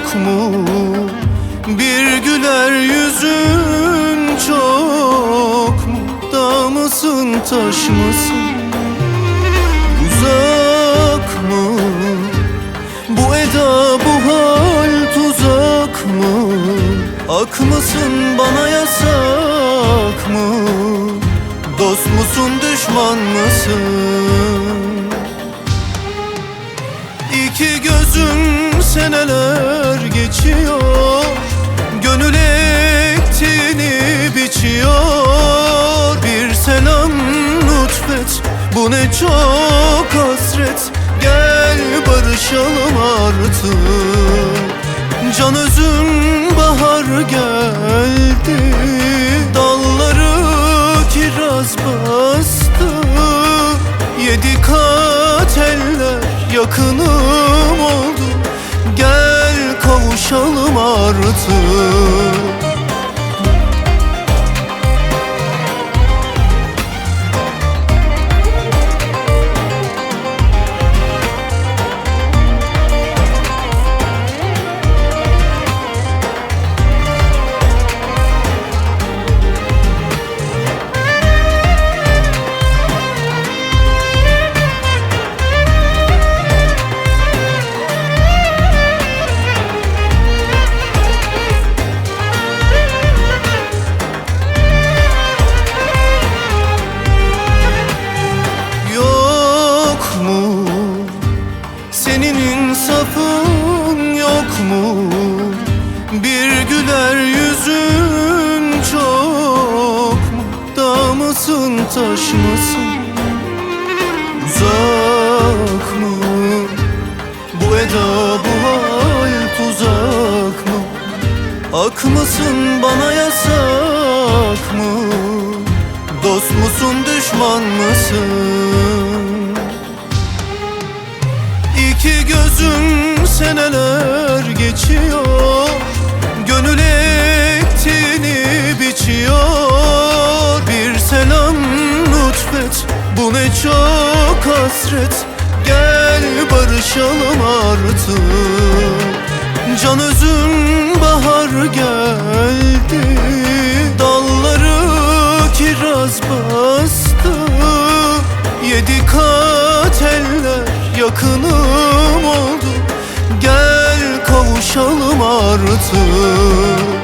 yok mu? Bir güler yüzün çok mu? Dağ mısın, taş mısın? Uzak mı? Bu eda, bu hal tuzak mı? Ak mısın, bana yasak mı? Dost musun, düşman mısın? İki gözüm seneler geçiyor, gönül ektiğini biçiyor. Bir selam lütfet, bu ne çok hasret. Gel barışalım artık. Can özüm bahar geldi, dalları kiraz bastı. Yedi kat eller yakınım oldu. Gel kavuşalım artık. Senin insafın yok mu? Bir güler yüzün çok mu? Dağ mısın, taş mısın? Uzak mı? Bu eda, bu hal tuzak mı? Ak mısın, bana yasak mı? Dost musun, düşman mısın? İki gözüm seneler geçiyor, gönül ektiğini biçiyor. Bir selam lütfet, bu ne çok hasret. Gel barışalım artık. Can özüm bahar geldi, dalları kiraz bastı. Yedi kat eller yakınım oldu. Gel kavuşalım artık.